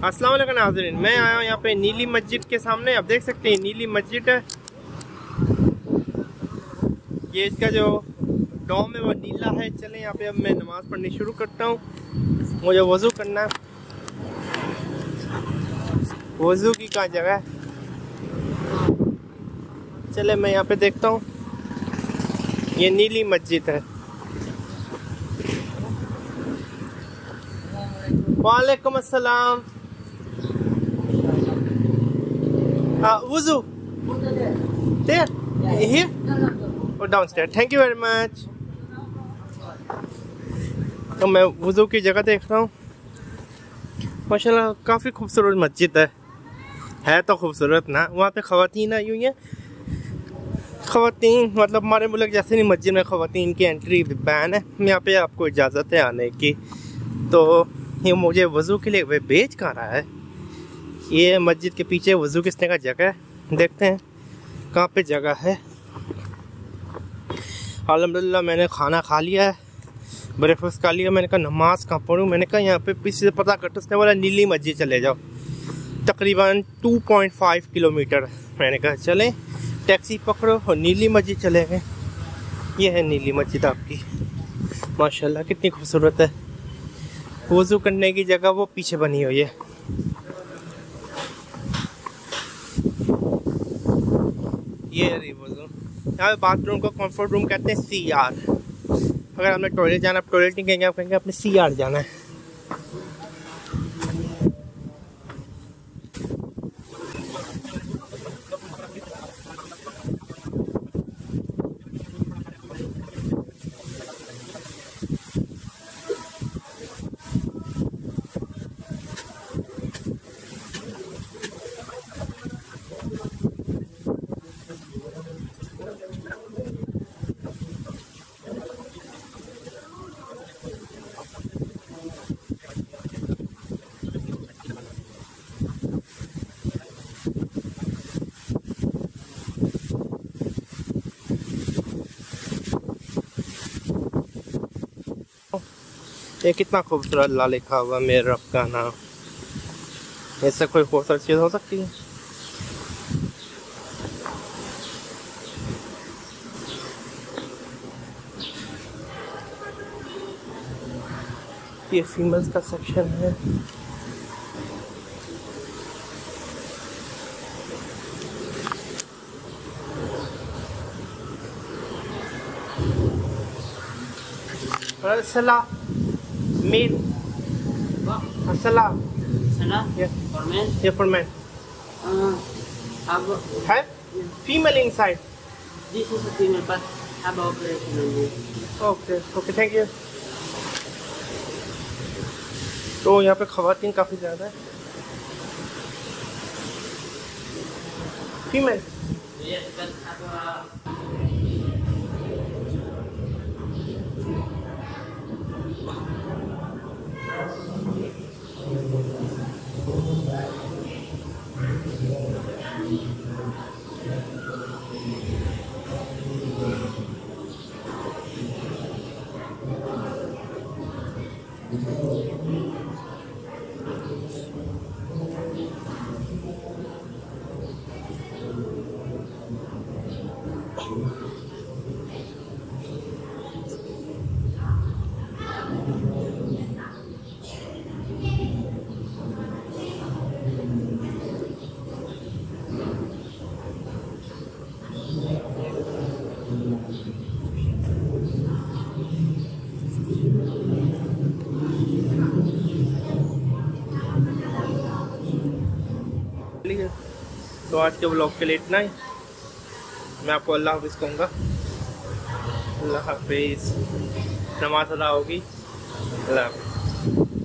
अस्सलाम वालेकुम नाज़रीन, मैं आया हूँ यहाँ पे नीली मस्जिद के सामने। आप देख सकते हैं नीली मस्जिद है। ये इसका जो डोम है वो नीला है। चलें यहाँ पे अब मैं नमाज़ पढ़नी शुरू करता हूँ। मुझे वज़ू करना है। वज़ू की कहाँ जगह है? चले मैं यहाँ पे देखता हूँ। ये नीली मस्जिद है। वालेकुम अस्सलाम। Wuzu? There? Here? Or downstairs? Thank you very much. तो मैं वुज़ू की जगह देख रहा हूँ। माशाल्लाह काफ़ी खूबसूरत मस्जिद है तो खूबसूरत ना। वहाँ पे ख़वातीन आई हुई हैं। ख़वातीन मतलब हमारे मुल्क जैसे नहीं, मस्जिद में ख़वातीन की एंट्री बैन है। यहाँ पे आपको इजाज़त है आने की। तो ये मुझे वुज़ू के लिए वे बेच कहाँ रहा है। ये मस्जिद के पीछे वज़ू किसने का जगह है, देखते हैं कहाँ पे जगह है। अल्हम्दुलिल्लाह मैंने खाना खा लिया है, ब्रेकफास्ट खा लिया। मैंने कहा नमाज कहाँ पढ़ूँ। मैंने कहा यहाँ पे पीछे से पता करते, उसने बोला नीली मस्जिद चले जाओ, तकरीबन 2.5 किलोमीटर। मैंने कहा चलें टैक्सी पकड़ो और नीली मस्जिद चले गए। ये है नीली मस्जिद आपकी, माशाल्लाह कितनी खूबसूरत है। वज़ू करने की जगह वो पीछे बनी हुई है। ये वज़ू यहाँ पे बाथरूम को कंफर्ट रूम कहते हैं CR। अगर आपने टॉयलेट जाना, आप टॉयलेट नहीं कहेंगे, आप कहेंगे आपने CR जाना है। ये कितना खूबसूरत ला लिखा हुआ मेरे रब का नाम। ऐसा कोई खूबसूरत चीज़ हो सकती है? ये फीमेल्स का सेक्शन है। Male. Salah. Salah? Yeah. For men? Yeah, for men. Have female inside. This is a female, but have operation on you. Okay, okay, thank you. तो यहाँ पे ख़वातीन काफ़ी ज़्यादा है। फीमेल? Yes, but have तो आज के व्लॉग के लिए इतना ही। मैं आपको अल्लाह हाफिज़ कहूँगा। अल्लाह हाफिज़। नमाज अदा होगी। अल्लाह हाफिज़।